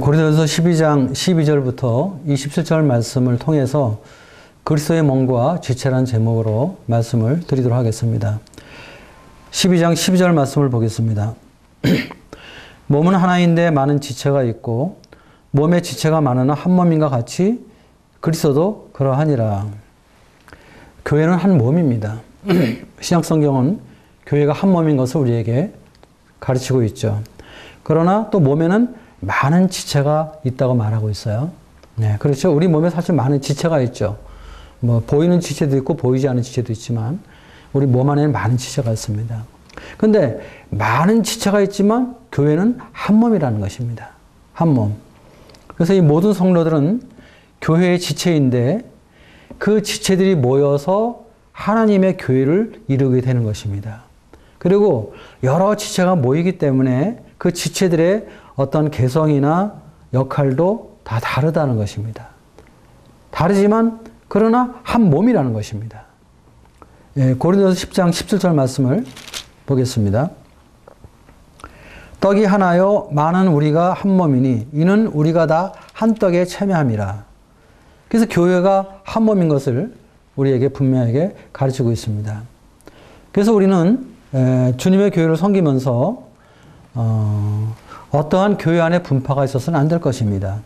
고린도전서 12장 12절부터 27절 말씀을 통해서 그리스도의 몸과 지체라는 제목으로 말씀을 드리도록 하겠습니다. 12장 12절 말씀을 보겠습니다. 몸은 하나인데 많은 지체가 있고 몸의 지체가 많으나 한 몸인가 같이 그리스도도 그러하니라. 교회는 한 몸입니다. 신약성경은 교회가 한 몸인 것을 우리에게 가르치고 있죠. 그러나 또 몸에는 많은 지체가 있다고 말하고 있어요. 네, 그렇죠. 우리 몸에 사실 많은 지체가 있죠. 뭐 보이는 지체도 있고 보이지 않는 지체도 있지만 우리 몸 안에는 많은 지체가 있습니다. 근데 많은 지체가 있지만 교회는 한 몸이라는 것입니다. 한 몸. 그래서 이 모든 성도들은 교회의 지체인데 그 지체들이 모여서 하나님의 교회를 이루게 되는 것입니다. 그리고 여러 지체가 모이기 때문에 그 지체들의 어떤 개성이나 역할도 다 다르다는 것입니다. 다르지만 그러나 한 몸이라는 것입니다. 예, 고린도전서 10장 17절 말씀을 보겠습니다. 떡이 하나요 많은 우리가 한 몸이니 이는 우리가 다 한 떡에 참여함이라. 그래서 교회가 한 몸인 것을 우리에게 분명하게 가르치고 있습니다. 그래서 우리는 주님의 교회를 섬기면서 어떠한 교회 안에 분파가 있어서는 안 될 것입니다.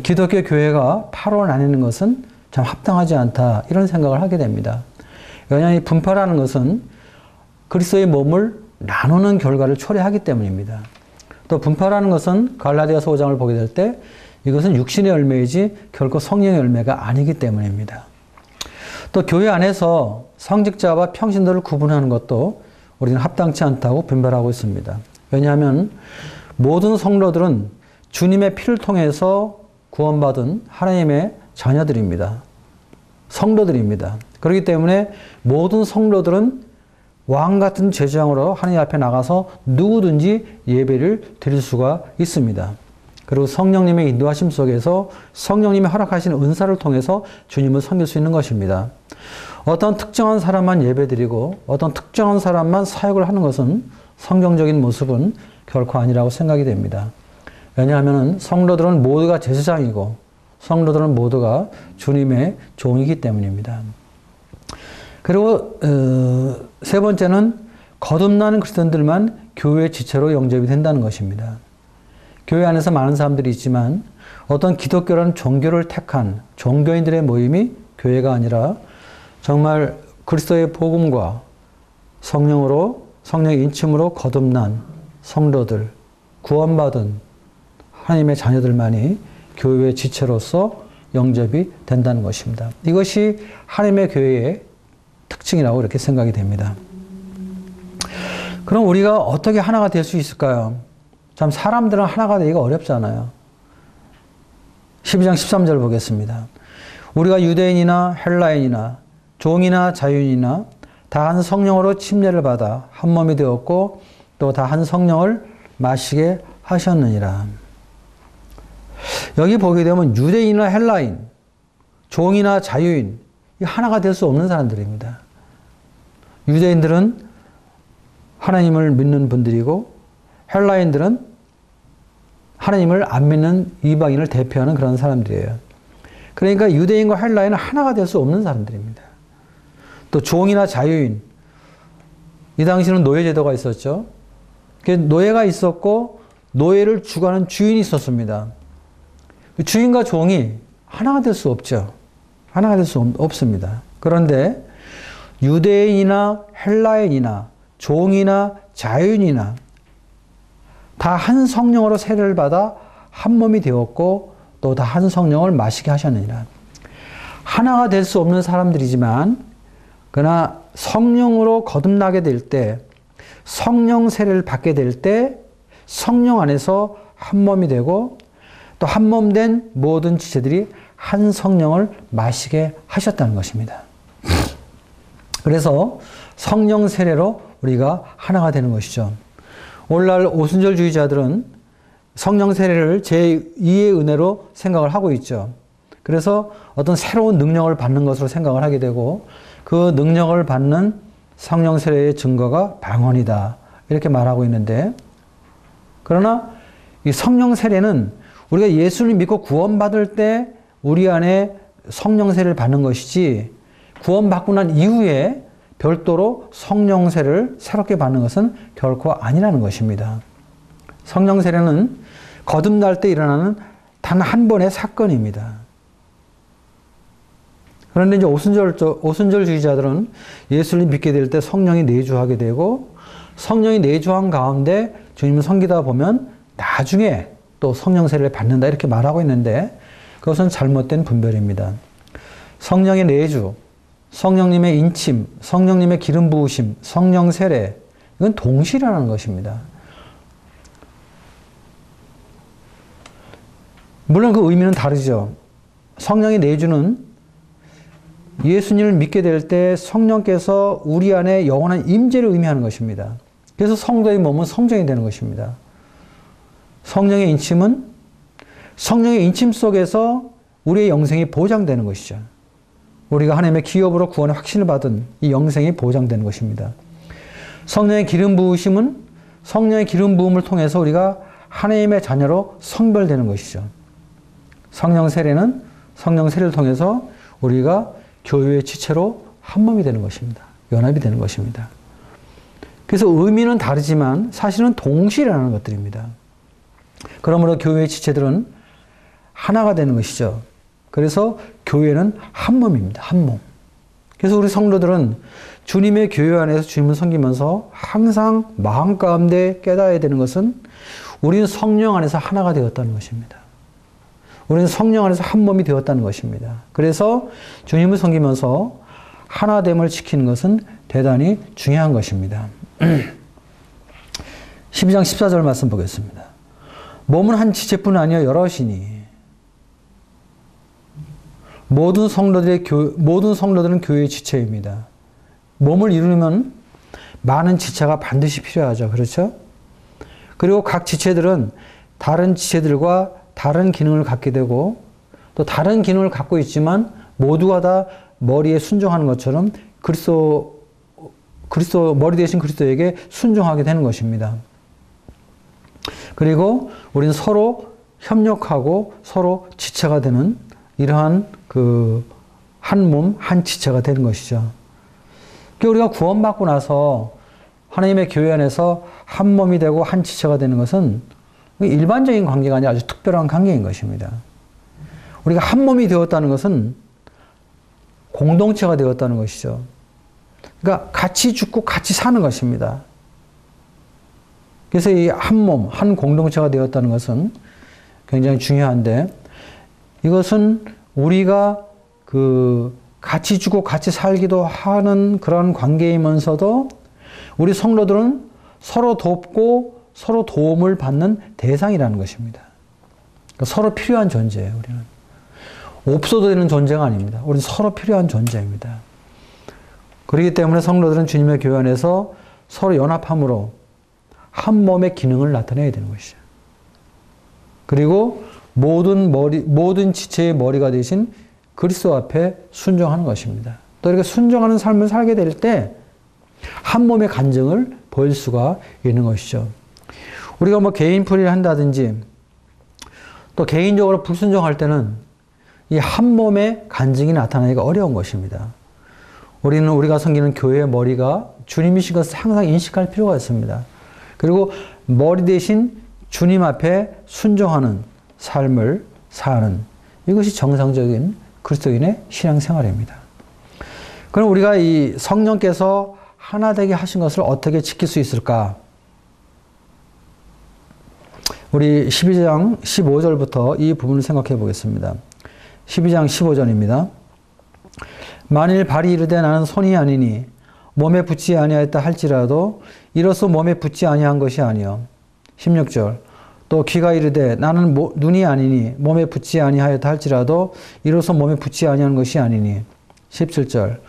기독교 교회가 파로 나뉘는 것은 참 합당하지 않다 이런 생각을 하게 됩니다. 왜냐하면 이 분파라는 것은 그리스도의 몸을 나누는 결과를 초래하기 때문입니다. 또 분파라는 것은 갈라디아서 5장을 보게 될 때 이것은 육신의 열매이지 결코 성령의 열매가 아니기 때문입니다. 또 교회 안에서 성직자와 평신도를 구분하는 것도 우리는 합당치 않다고 분별하고 있습니다. 왜냐하면 모든 성도들은 주님의 피를 통해서 구원받은 하나님의 자녀들입니다. 성도들입니다. 그렇기 때문에 모든 성도들은 왕 같은 제사장으로 하나님 앞에 나가서 누구든지 예배를 드릴 수가 있습니다. 그리고 성령님의 인도하심 속에서 성령님이 허락하신 은사를 통해서 주님을 섬길 수 있는 것입니다. 어떤 특정한 사람만 예배드리고 어떤 특정한 사람만 사역을 하는 것은 성경적인 모습은 결코 아니라고 생각이 됩니다. 왜냐하면 성도들은 모두가 제사장이고 성도들은 모두가 주님의 종이기 때문입니다. 그리고 세 번째는 거듭나는 그리스도인들만 교회의 지체로 영접이 된다는 것입니다. 교회 안에서 많은 사람들이 있지만 어떤 기독교라는 종교를 택한 종교인들의 모임이 교회가 아니라 정말 그리스도의 복음과 성령의 인침으로 거듭난 성도들, 구원받은 하나님의 자녀들만이 교회의 지체로서 영접이 된다는 것입니다. 이것이 하나님의 교회의 특징이라고 이렇게 생각이 됩니다. 그럼 우리가 어떻게 하나가 될 수 있을까요? 참 사람들은 하나가 되기가 어렵잖아요. 12장 13절 보겠습니다. 우리가 유대인이나 헬라인이나 종이나 자유인이나 다 한 성령으로 침례를 받아 한 몸이 되었고 또 다 한 성령을 마시게 하셨느니라. 여기 보게 되면 유대인이나 헬라인, 종이나 자유인 이 하나가 될 수 없는 사람들입니다. 유대인들은 하나님을 믿는 분들이고 헬라인들은 하나님을 안 믿는 이방인을 대표하는 그런 사람들이에요. 그러니까 유대인과 헬라인은 하나가 될 수 없는 사람들입니다. 또 종이나 자유인, 이 당시에는 노예제도가 있었죠. 노예가 있었고 노예를 주관하는 주인이 있었습니다. 주인과 종이 하나가 될 수 없죠. 하나가 될 수 없습니다. 그런데 유대인이나 헬라인이나 종이나 자유인이나 다 한 성령으로 세례를 받아 한 몸이 되었고 또 다 한 성령을 마시게 하셨느니라. 하나가 될 수 없는 사람들이지만 그러나 성령으로 거듭나게 될 때 성령 세례를 받게 될 때 성령 안에서 한 몸이 되고 또 한 몸 된 모든 지체들이 한 성령을 마시게 하셨다는 것입니다. 그래서 성령 세례로 우리가 하나가 되는 것이죠. 오늘날 오순절주의자들은 성령 세례를 제2의 은혜로 생각을 하고 있죠. 그래서 어떤 새로운 능력을 받는 것으로 생각을 하게 되고 그 능력을 받는 성령 세례의 증거가 방언이다 이렇게 말하고 있는데, 그러나 이 성령 세례는 우리가 예수를 믿고 구원받을 때 우리 안에 성령세를 받는 것이지 구원받고 난 이후에 별도로 성령세를 새롭게 받는 것은 결코 아니라는 것입니다. 성령세례는 거듭날 때 일어나는 단 한 번의 사건입니다. 그런데 이제 오순절주의자들은 예수를 믿게 될 때 성령이 내주하게 되고 성령이 내주한 가운데 주님을 섬기다 보면 나중에 또 성령세를 받는다 이렇게 말하고 있는데 그것은 잘못된 분별입니다. 성령의 내주, 성령님의 인침, 성령님의 기름 부으심, 성령 세례 이건 동시라는 것입니다. 물론 그 의미는 다르죠. 성령의 내주는 예수님을 믿게 될 때 성령께서 우리 안에 영원한 임재를 의미하는 것입니다. 그래서 성도의 몸은 성전이 되는 것입니다. 성령의 인침은 성령의 인침 속에서 우리의 영생이 보장되는 것이죠. 우리가 하나님의 기업으로 구원의 확신을 받은 이 영생이 보장되는 것입니다. 성령의 기름 부으심은 성령의 기름 부음을 통해서 우리가 하나님의 자녀로 성별되는 것이죠. 성령 세례는 성령 세례를 통해서 우리가 교회의 지체로 한 몸이 되는 것입니다. 연합이 되는 것입니다. 그래서 의미는 다르지만 사실은 동시라는 것들입니다. 그러므로 교회의 지체들은 하나가 되는 것이죠. 그래서 교회는 한 몸입니다. 한 몸. 그래서 우리 성도들은 주님의 교회 안에서 주님을 섬기면서 항상 마음 가운데 깨달아야 되는 것은 우리는 성령 안에서 하나가 되었다는 것입니다. 우리는 성령 안에서 한 몸이 되었다는 것입니다. 그래서 주님을 섬기면서 하나됨을 지키는 것은 대단히 중요한 것입니다. 12장 14절 말씀 보겠습니다. 몸은 한 지체뿐 아니여 여럿이니 모든 성도들은 교회의 지체입니다. 몸을 이루면 많은 지체가 반드시 필요하죠. 그렇죠? 그리고 각 지체들은 다른 지체들과 다른 기능을 갖게 되고 또 다른 기능을 갖고 있지만 모두가 다 머리에 순종하는 것처럼 머리 대신 그리스도에게 순종하게 되는 것입니다. 그리고 우리는 서로 협력하고 서로 지체가 되는 이러한 한 몸, 한 지체가 되는 것이죠. 우리가 구원받고 나서 하나님의 교회 안에서 한 몸이 되고 한 지체가 되는 것은 일반적인 관계가 아니라 아주 특별한 관계인 것입니다. 우리가 한 몸이 되었다는 것은 공동체가 되었다는 것이죠. 그러니까 같이 죽고 같이 사는 것입니다. 그래서 이 한 몸, 한 공동체가 되었다는 것은 굉장히 중요한데 이것은 우리가 같이 죽고 같이 살기도 하는 그런 관계이면서도 우리 성도들은 서로 돕고 서로 도움을 받는 대상이라는 것입니다. 그러니까 서로 필요한 존재예요, 우리는. 없어도 되는 존재가 아닙니다. 우리는 서로 필요한 존재입니다. 그렇기 때문에 성도들은 주님의 교회 안에서 서로 연합함으로 한 몸의 기능을 나타내야 되는 것이죠. 그리고 모든 지체의 머리가 되신 그리스도 앞에 순종하는 것입니다. 또 이렇게 순종하는 삶을 살게 될 때 한 몸의 간증을 보일 수가 있는 것이죠. 우리가 개인 풀이를 한다든지 또 개인적으로 불순종할 때는 이 한 몸의 간증이 나타나기가 어려운 것입니다. 우리가 섬기는 교회의 머리가 주님이신 것을 항상 인식할 필요가 있습니다. 그리고 머리 대신 주님 앞에 순종하는 삶을 사는 이것이 정상적인 그리스도인의 신앙생활입니다. 그럼 우리가 이 성령께서 하나 되게 하신 것을 어떻게 지킬 수 있을까? 우리 12장 15절부터 이 부분을 생각해 보겠습니다. 12장 15절입니다. 만일 발이 이르되 나는 손이 아니니 몸에 붙지 아니하였다 할지라도 이로써 몸에 붙지 아니한 것이 아니요. 16절 또 귀가 이르되 나는 눈이 아니니 몸에 붙지 아니하였다 할지라도 이로써 몸에 붙지 아니한 것이 아니니. 17절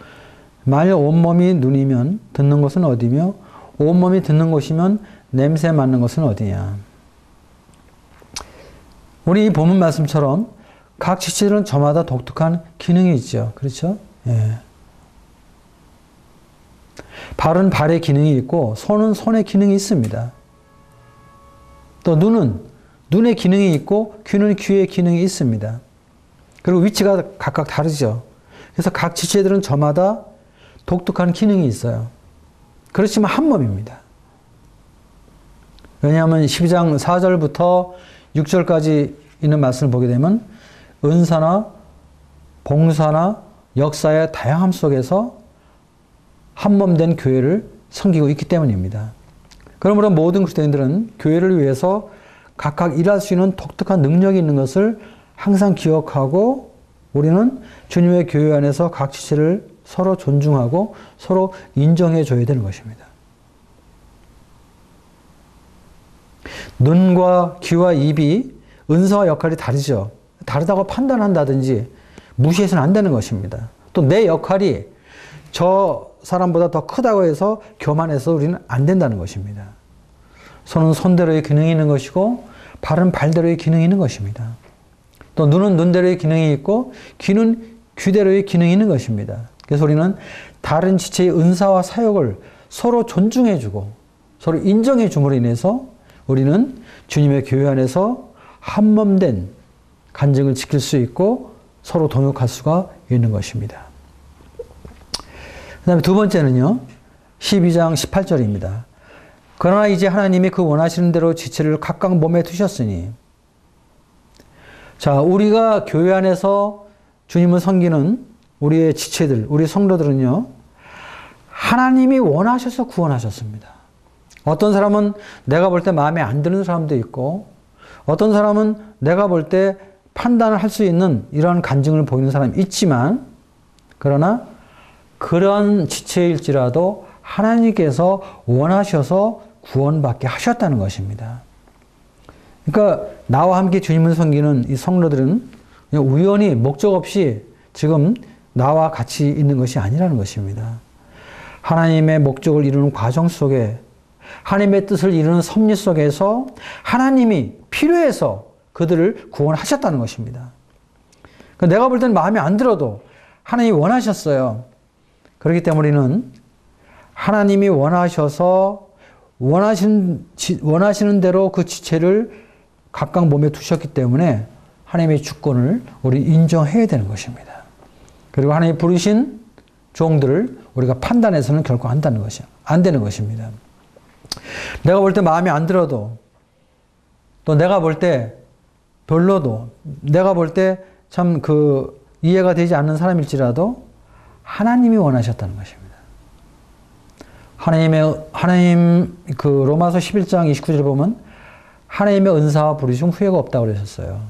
만일 온몸이 눈이면 듣는 것은 어디며 온몸이 듣는 것이면 냄새 맡는 것은 어디냐. 우리 이 본문 말씀처럼 각 지체들은 저마다 독특한 기능이 있죠. 그렇죠? 예. 발은 발의 기능이 있고 손은 손의 기능이 있습니다. 또 눈은 눈의 기능이 있고 귀는 귀의 기능이 있습니다. 그리고 위치가 각각 다르죠. 그래서 각 지체들은 저마다 독특한 기능이 있어요. 그렇지만 한 몸입니다. 왜냐하면 12장 4절부터 6절까지 있는 말씀을 보게 되면 은사나 봉사나 역사의 다양함 속에서 한몸된 교회를 섬기고 있기 때문입니다. 그러므로 모든 그리스도인들은 교회를 위해서 각각 일할 수 있는 독특한 능력이 있는 것을 항상 기억하고 우리는 주님의 교회 안에서 각 지체를 서로 존중하고 서로 인정해 줘야 되는 것입니다. 눈과 귀와 입이 은사와 역할이 다르죠. 다르다고 판단한다든지 무시해서는 안 되는 것입니다. 또 내 역할이 저 사람보다 더 크다고 해서 교만해서 우리는 안 된다는 것입니다. 손은 손대로의 기능이 있는 것이고 발은 발대로의 기능이 있는 것입니다. 또 눈은 눈대로의 기능이 있고 귀는 귀대로의 기능이 있는 것입니다. 그래서 우리는 다른 지체의 은사와 사역을 서로 존중해주고 서로 인정해 줌으로 인해서 우리는 주님의 교회 안에서 한몸된 간증을 지킬 수 있고 서로 동역할 수가 있는 것입니다. 그 다음에 두 번째는요. 12장 18절입니다. 그러나 이제 하나님이 그 원하시는 대로 지체를 각각 몸에 두셨으니 자, 우리가 교회 안에서 주님을 섬기는 우리의 지체들, 우리 성도들은요. 하나님이 원하셔서 구원하셨습니다. 어떤 사람은 내가 볼 때 마음에 안 드는 사람도 있고 어떤 사람은 내가 볼 때 판단을 할 수 있는 이러한 간증을 보이는 사람이 있지만 그러나 그런 지체일지라도 하나님께서 원하셔서 구원받게 하셨다는 것입니다. 그러니까 나와 함께 주님을 섬기는 이 성도들은 그냥 우연히 목적 없이 지금 나와 같이 있는 것이 아니라는 것입니다. 하나님의 목적을 이루는 과정 속에 하나님의 뜻을 이루는 섭리 속에서 하나님이 필요해서 그들을 구원하셨다는 것입니다. 그러니까 내가 볼 때는 마음에 안 들어도 하나님이 원하셨어요. 그렇기 때문에 우리는 하나님이 원하셔서 원하시는 대로 그 지체를 각각 몸에 두셨기 때문에 하나님의 주권을 우리 인정해야 되는 것입니다. 그리고 하나님이 부르신 종들을 우리가 판단해서는 결코 안 되는 것입니다. 내가 볼 때 마음에 안 들어도 또 내가 볼 때 별로도 내가 볼 때 참 이해가 되지 않는 사람일지라도 하나님이 원하셨다는 것입니다. 하나님 로마서 11장 29절 보면 하나님의 은사와 부르심 후회가 없다고 그러셨어요.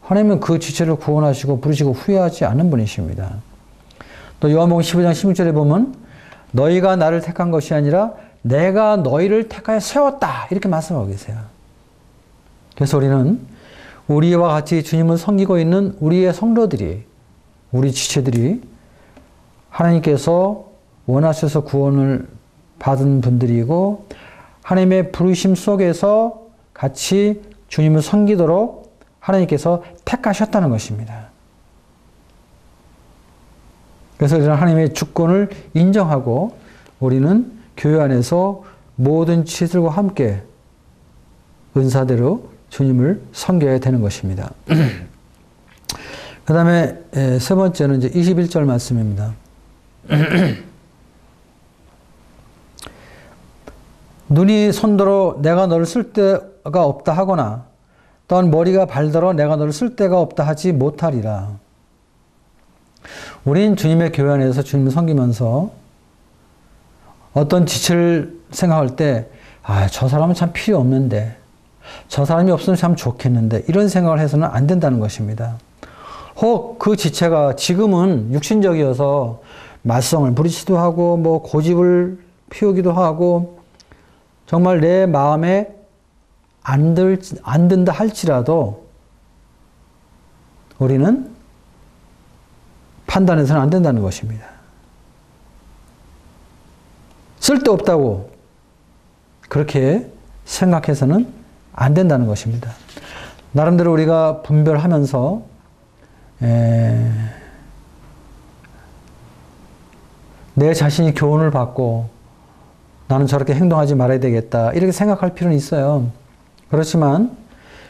하나님은 그 지체를 구원하시고 부르시고 후회하지 않는 분이십니다. 또 요한복음 15장 16절에 보면 너희가 나를 택한 것이 아니라 내가 너희를 택하여 세웠다 이렇게 말씀하고 계세요. 그래서 우리는 우리와 같이 주님을 섬기고 있는 우리의 성도들이 우리 지체들이 하나님께서 원하셔서 구원을 받은 분들이고 하나님의 부르심 속에서 같이 주님을 섬기도록 하나님께서 택하셨다는 것입니다. 그래서 우리는 하나님의 주권을 인정하고 우리는 교회 안에서 모든 지체들과 함께 은사대로 주님을 섬겨야 되는 것입니다. 그 다음에 세 번째는 이제 21절 말씀입니다. 눈이 손더러 내가 너를 쓸 데가 없다 하거나 또한 머리가 발더러 내가 너를 쓸 데가 없다 하지 못하리라. 우린 주님의 교회 안에서 주님을 섬기면서 어떤 지체를 생각할 때 저 사람은 참 필요 없는데 저 사람이 없으면 참 좋겠는데 이런 생각을 해서는 안 된다는 것입니다. 혹 그 지체가 지금은 육신적이어서 말썽을 부리기도 하고 고집을 피우기도 하고 정말 내 마음에 안 든다 할지라도 우리는 판단해서는 안 된다는 것입니다. 쓸데없다고 그렇게 생각해서는 안 된다는 것입니다. 나름대로 우리가 분별하면서 내 자신이 교훈을 받고 나는 저렇게 행동하지 말아야 되겠다 이렇게 생각할 필요는 있어요. 그렇지만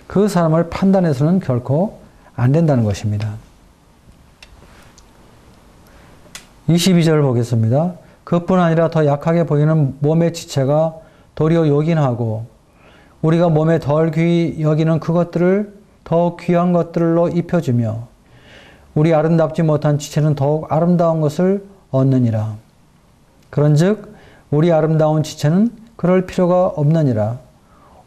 그 사람을 판단해서는 결코 안 된다는 것입니다. 22절 보겠습니다. 그뿐 아니라 더 약하게 보이는 몸의 지체가 도리어 요긴하고 우리가 몸에 덜 귀히 여기는 그것들을 더 귀한 것들로 입혀주며 우리 아름답지 못한 지체는 더욱 아름다운 것을 얻느니라. 그런즉 우리 아름다운 지체는 그럴 필요가 없느니라.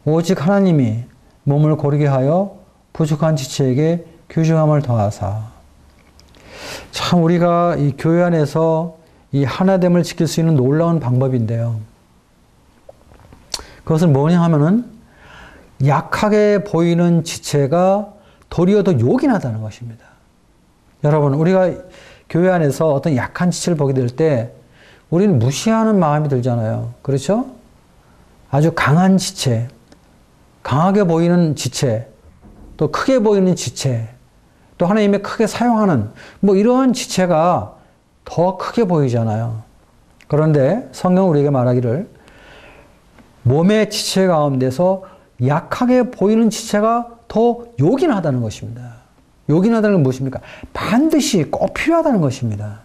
오직 하나님이 몸을 고르게 하여 부족한 지체에게 귀중함을 더하사. 참 우리가 이 교회 안에서 이 하나됨을 지킬 수 있는 놀라운 방법인데요. 그것은 뭐냐 하면은 약하게 보이는 지체가 도리어 더 요긴하다는 것입니다. 여러분, 우리가 교회 안에서 어떤 약한 지체를 보게 될 때 우리는 무시하는 마음이 들잖아요. 그렇죠? 아주 강한 지체, 강하게 보이는 지체, 또 크게 보이는 지체, 또 하나님의 크게 사용하는 뭐 이런 지체가 더 크게 보이잖아요. 그런데 성경은 우리에게 말하기를 몸의 지체 가운데서 약하게 보이는 지체가 더 요긴하다는 것입니다. 요긴하다는 건 무엇입니까? 반드시 꼭 필요하다는 것입니다.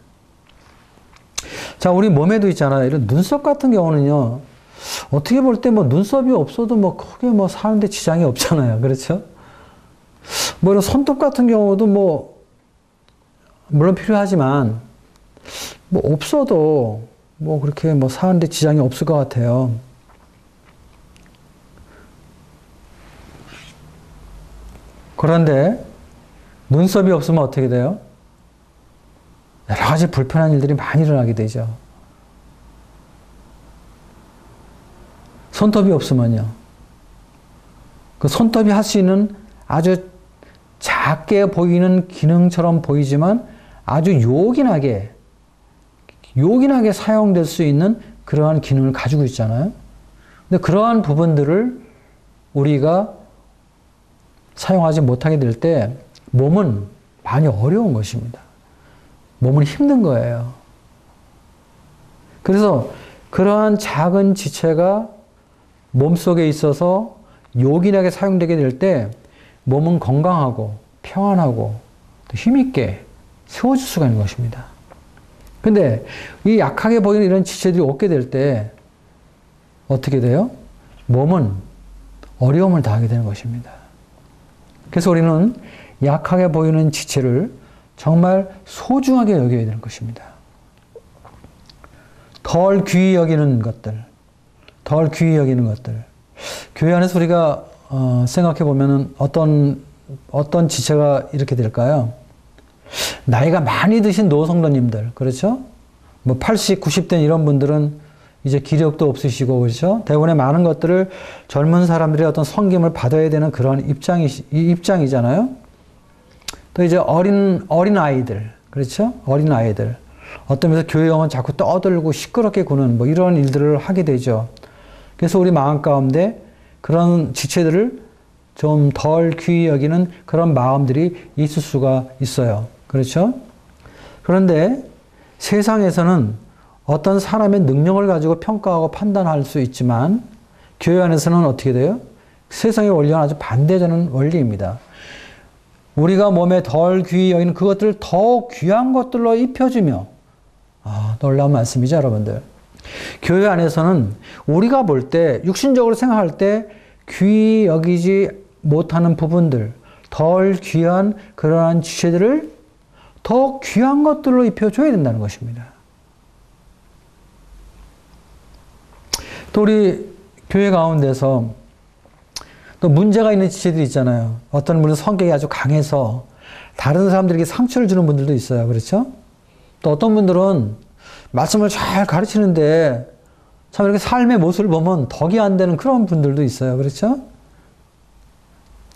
자, 우리 몸에도 있잖아요. 이런 눈썹 같은 경우는요, 어떻게 볼 때 뭐 눈썹이 없어도 뭐 크게 뭐 사는데 지장이 없잖아요. 그렇죠? 뭐 이런 손톱 같은 경우도 뭐, 물론 필요하지만, 뭐 없어도 뭐 그렇게 뭐 사는데 지장이 없을 것 같아요. 그런데 눈썹이 없으면 어떻게 돼요? 여러 가지 불편한 일들이 많이 일어나게 되죠. 손톱이 없으면요. 그 손톱이 할 수 있는 아주 작게 보이는 기능처럼 보이지만 아주 요긴하게 사용될 수 있는 그러한 기능을 가지고 있잖아요. 근데 그러한 부분들을 우리가 사용하지 못하게 될 때 몸은 많이 어려운 것입니다. 몸은 힘든 거예요. 그래서 그러한 작은 지체가 몸속에 있어서 요긴하게 사용되게 될 때 몸은 건강하고 평안하고 힘있게 세워질 수가 있는 것입니다. 근데 이 약하게 보이는 이런 지체들이 없게 될 때 어떻게 돼요? 몸은 어려움을 당하게 되는 것입니다. 그래서 우리는 약하게 보이는 지체를 정말 소중하게 여겨야 되는 것입니다. 덜 귀히 여기는 것들, 교회 안에서 우리가 생각해 보면은 어떤 지체가 이렇게 될까요? 나이가 많이 드신 노성도님들, 그렇죠? 뭐 80, 90대 이런 분들은 이제 기력도 없으시고, 그렇죠? 대부분의 많은 것들을 젊은 사람들의 어떤 섬김을 받아야 되는 그런 입장이잖아요. 또 이제 어린 아이들, 그렇죠? 어린 아이들. 어떤 면에서 교회형은 자꾸 떠들고 시끄럽게 구는 뭐 이런 일들을 하게 되죠. 그래서 우리 마음 가운데 그런 지체들을 좀 덜 귀히 여기는 그런 마음들이 있을 수가 있어요. 그렇죠? 그런데 세상에서는 어떤 사람의 능력을 가지고 평가하고 판단할 수 있지만 교회 안에서는 어떻게 돼요? 세상의 원리와는 아주 반대되는 원리입니다. 우리가 몸에 덜 귀히 여기는 그것들을 더 귀한 것들로 입혀주며, 놀라운 말씀이죠, 여러분들. 교회 안에서는 우리가 볼 때, 육신적으로 생각할 때 귀히 여기지 못하는 부분들, 덜 귀한 그러한 지체들을 더 귀한 것들로 입혀줘야 된다는 것입니다. 또 우리 교회 가운데서 또 문제가 있는 지체들이 있잖아요. 어떤 분은 성격이 아주 강해서 다른 사람들에게 상처를 주는 분들도 있어요. 그렇죠? 또 어떤 분들은 말씀을 잘 가르치는데 참 이렇게 삶의 모습을 보면 덕이 안 되는 그런 분들도 있어요. 그렇죠?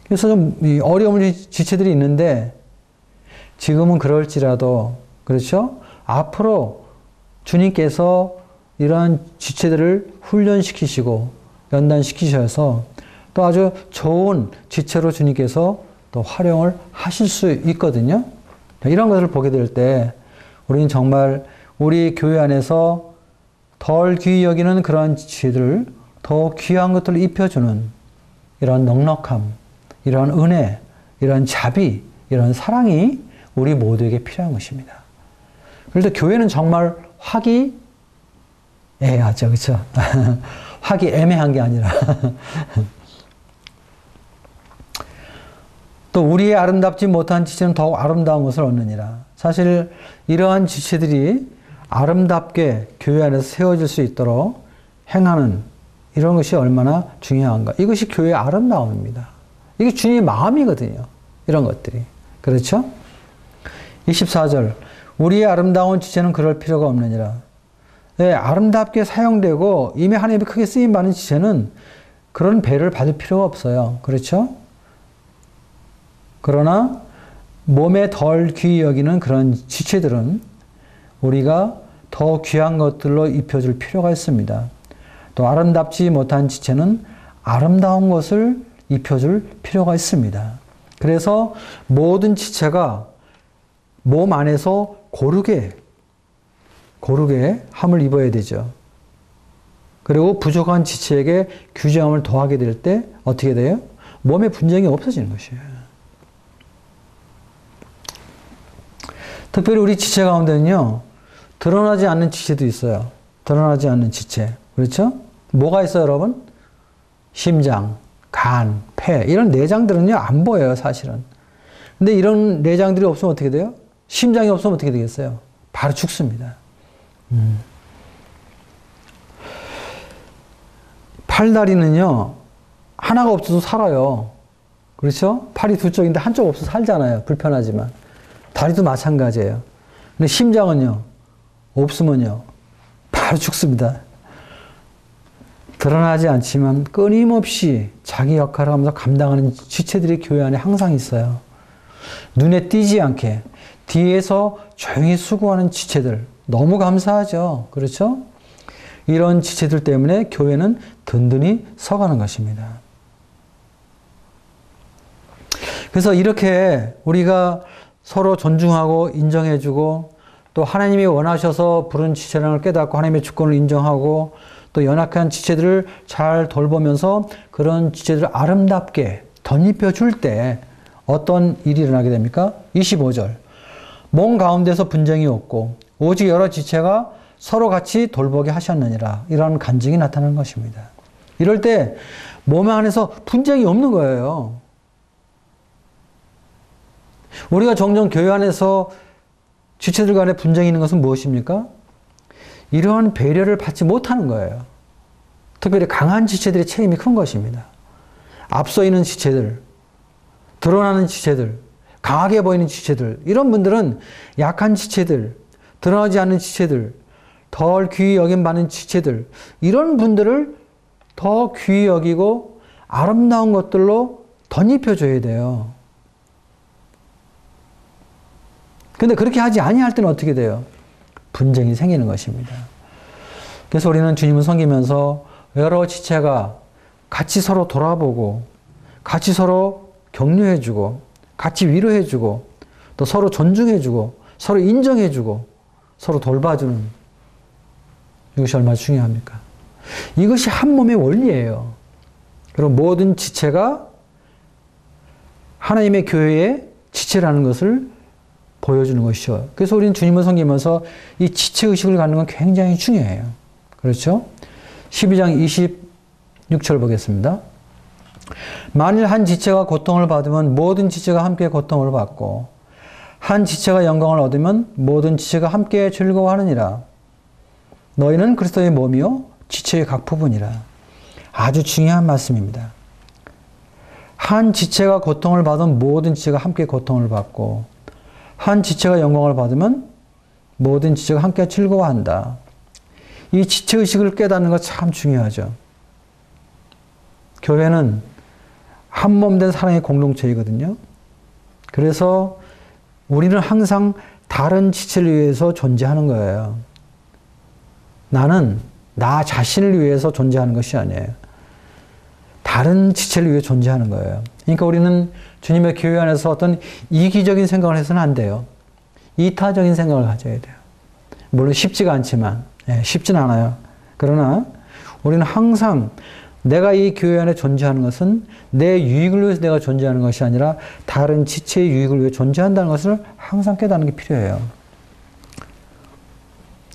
그래서 좀 어려운 지체들이 있는데 지금은 그럴지라도, 그렇죠? 앞으로 주님께서 이러한 지체들을 훈련시키시고 연단시키셔서 또 아주 좋은 지체로 주님께서 또 활용을 하실 수 있거든요. 이런 것을 보게 될 때 우리는 정말 우리 교회 안에서 덜 귀히 여기는 그러한 지체들을 더 귀한 것들을 입혀주는 이런 넉넉함, 이런 은혜, 이런 자비, 이런 사랑이 우리 모두에게 필요한 것입니다. 그래서 교회는 정말 화기애애하죠. 그렇죠? 화기애매한 게 아니라 또 우리의 아름답지 못한 지체는 더욱 아름다운 것을 얻느니라. 사실 이러한 지체들이 아름답게 교회 안에서 세워질 수 있도록 행하는 이런 것이 얼마나 중요한가. 이것이 교회의 아름다움입니다. 이게 주님의 마음이거든요. 이런 것들이. 그렇죠? 24절 우리의 아름다운 지체는 그럴 필요가 없느니라. 네, 아름답게 사용되고 이미 하나님이 크게 쓰임받는 지체는 그런 배를 받을 필요가 없어요. 그렇죠? 그러나 몸에 덜 귀히 여기는 그런 지체들은 우리가 더 귀한 것들로 입혀줄 필요가 있습니다. 또 아름답지 못한 지체는 아름다운 것을 입혀줄 필요가 있습니다. 그래서 모든 지체가 몸 안에서 고르게 함을 입어야 되죠. 그리고 부족한 지체에게 규정함을 더하게 될 때 어떻게 돼요? 몸에 분쟁이 없어지는 것이에요. 특별히 우리 지체 가운데는요, 드러나지 않는 지체도 있어요. 드러나지 않는 지체. 그렇죠? 뭐가 있어요, 여러분? 심장, 간, 폐. 이런 내장들은요, 안 보여요, 사실은. 근데 이런 내장들이 없으면 어떻게 돼요? 심장이 없으면 어떻게 되겠어요? 바로 죽습니다. 팔다리는요, 하나가 없어도 살아요. 그렇죠? 팔이 두 쪽인데 한쪽 없어서 살잖아요. 불편하지만. 다리도 마찬가지예요. 근데 심장은요, 없으면요, 바로 죽습니다. 드러나지 않지만 끊임없이 자기 역할을 하면서 감당하는 지체들이 교회 안에 항상 있어요. 눈에 띄지 않게 뒤에서 조용히 수고하는 지체들, 너무 감사하죠. 그렇죠? 이런 지체들 때문에 교회는 든든히 서가는 것입니다. 그래서 이렇게 우리가 서로 존중하고 인정해주고 또 하나님이 원하셔서 부른 지체라는 걸 깨닫고 하나님의 주권을 인정하고 또 연약한 지체들을 잘 돌보면서 그런 지체들을 아름답게 덧입혀 줄 때 어떤 일이 일어나게 됩니까? 25절. 몸 가운데서 분쟁이 없고 오직 여러 지체가 서로 같이 돌보게 하셨느니라. 이런 간증이 나타나는 것입니다. 이럴 때 몸 안에서 분쟁이 없는 거예요. 우리가 종종 교회 안에서 지체들 간에 분쟁이 있는 것은 무엇입니까? 이러한 배려를 받지 못하는 거예요. 특별히 강한 지체들의 책임이 큰 것입니다. 앞서 있는 지체들, 드러나는 지체들, 강하게 보이는 지체들, 이런 분들은 약한 지체들, 드러나지 않는 지체들, 덜 귀히 여김받는 지체들, 이런 분들을 더 귀히 여기고 아름다운 것들로 덧입혀줘야 돼요. 근데 그렇게 하지 아니할 때는 어떻게 돼요? 분쟁이 생기는 것입니다. 그래서 우리는 주님을 섬기면서 여러 지체가 같이 서로 돌아보고 같이 서로 격려해주고 같이 위로해주고 또 서로 존중해주고 서로 인정해주고 서로 돌봐주는 이것이 얼마나 중요합니까? 이것이 한 몸의 원리예요. 그리고 모든 지체가 하나님의 교회의 지체라는 것을 보여주는 것이죠. 그래서 우리는 주님을 섬기면서 이 지체의식을 갖는 건 굉장히 중요해요. 그렇죠? 12장 26절 보겠습니다. 만일 한 지체가 고통을 받으면 모든 지체가 함께 고통을 받고 한 지체가 영광을 얻으면 모든 지체가 함께 즐거워하느니라. 너희는 그리스도의 몸이요 지체의 각 부분이라. 아주 중요한 말씀입니다. 한 지체가 고통을 받으면 모든 지체가 함께 고통을 받고 한 지체가 영광을 받으면 모든 지체가 함께 즐거워한다. 이 지체의식을 깨닫는 것 참 중요하죠. 교회는 한 몸 된 사랑의 공동체이거든요. 그래서 우리는 항상 다른 지체를 위해서 존재하는 거예요. 나는 나 자신을 위해서 존재하는 것이 아니에요. 다른 지체를 위해 존재하는 거예요. 그러니까 우리는 주님의 교회 안에서 어떤 이기적인 생각을 해서는 안 돼요. 이타적인 생각을 가져야 돼요. 물론 쉽지가 않지만, 쉽진 않아요. 그러나 우리는 항상 내가 이 교회 안에 존재하는 것은 내 유익을 위해서 내가 존재하는 것이 아니라 다른 지체의 유익을 위해 존재한다는 것을 항상 깨닫는 게 필요해요.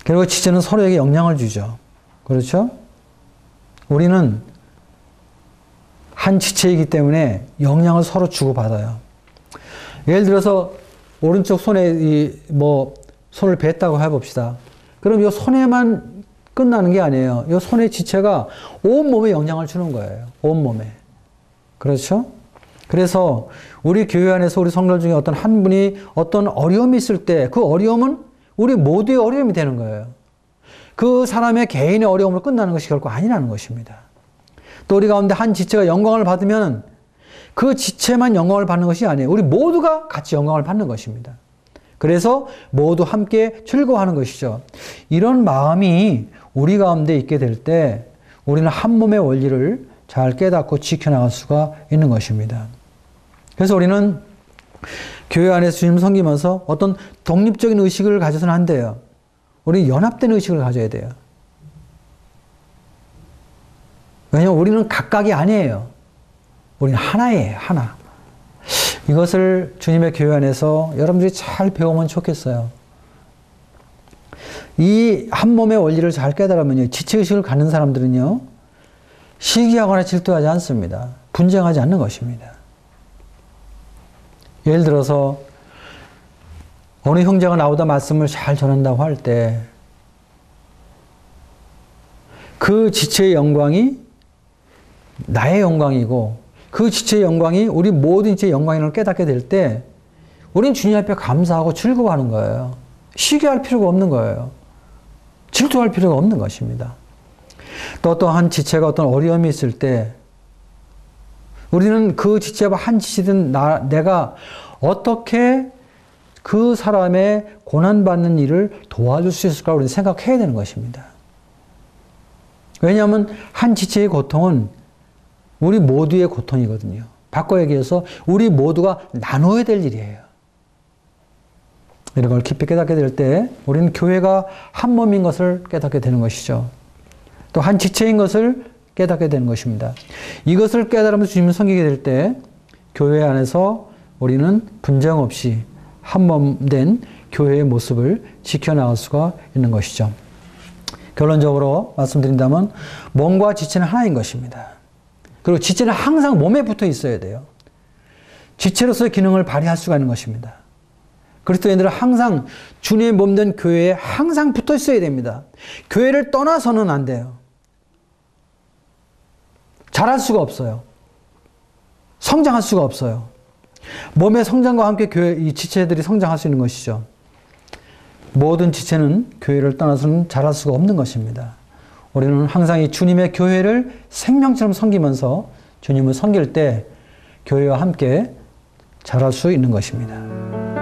그리고 지체는 서로에게 영향을 주죠. 그렇죠? 우리는 한 지체이기 때문에 영향을 서로 주고받아요. 예를 들어서 오른쪽 손에 손을 뱉다고 해봅시다. 그럼 이 손에만 끝나는 게 아니에요. 이 손의 지체가 온몸에 영향을 주는 거예요. 온몸에. 그렇죠? 그래서 우리 교회 안에서 우리 성도들 중에 어떤 한 분이 어떤 어려움이 있을 때 그 어려움은 우리 모두의 어려움이 되는 거예요. 그 사람의 개인의 어려움으로 끝나는 것이 결코 아니라는 것입니다. 또 우리 가운데 한 지체가 영광을 받으면 그 지체만 영광을 받는 것이 아니에요. 우리 모두가 같이 영광을 받는 것입니다. 그래서 모두 함께 즐거워하는 것이죠. 이런 마음이 우리 가운데 있게 될 때 우리는 한 몸의 원리를 잘 깨닫고 지켜나갈 수가 있는 것입니다. 그래서 우리는 교회 안에서 주님 섬기면서 어떤 독립적인 의식을 가져서는 안 돼요. 우리는 연합된 의식을 가져야 돼요. 왜냐하면 우리는 각각이 아니에요. 우리는 하나예요. 하나. 이것을 주님의 교회 안에서 여러분들이 잘 배우면 좋겠어요. 이 한 몸의 원리를 잘 깨달으면요, 지체의식을 갖는 사람들은요, 시기하거나 질투하지 않습니다. 분쟁하지 않는 것입니다. 예를 들어서 어느 형제가 나오다 말씀을 잘 전한다고 할 때 그 지체의 영광이 나의 영광이고 그 지체의 영광이 우리 모든 지체의 영광임을 깨닫게 될 때 우리는 주님 앞에 감사하고 즐거워하는 거예요. 시기할 필요가 없는 거예요. 질투할 필요가 없는 것입니다. 또 한 지체가 어떤 어려움이 있을 때 우리는 그 지체와 한 지체든 내가 어떻게 그 사람의 고난받는 일을 도와줄 수 있을까 우리는 생각해야 되는 것입니다. 왜냐하면 한 지체의 고통은 우리 모두의 고통이거든요. 바꿔 얘기해서 우리 모두가 나눠야 될 일이에요. 이런 걸 깊이 깨닫게 될 때 우리는 교회가 한 몸인 것을 깨닫게 되는 것이죠. 또 한 지체인 것을 깨닫게 되는 것입니다. 이것을 깨달으면서 주님을 섬기게 될 때 교회 안에서 우리는 분쟁 없이 한 몸 된 교회의 모습을 지켜나갈 수가 있는 것이죠. 결론적으로 말씀드린다면 몸과 지체는 하나인 것입니다. 그리고 지체는 항상 몸에 붙어 있어야 돼요. 지체로서의 기능을 발휘할 수가 있는 것입니다. 그리스도인들은 항상 주님의 몸된 교회에 항상 붙어 있어야 됩니다. 교회를 떠나서는 안 돼요. 잘할 수가 없어요. 성장할 수가 없어요. 몸의 성장과 함께 이 지체들이 성장할 수 있는 것이죠. 모든 지체는 교회를 떠나서는 잘할 수가 없는 것입니다. 우리는 항상 이 주님의 교회를 생명처럼 섬기면서 주님을 섬길 때 교회와 함께 잘할 수 있는 것입니다.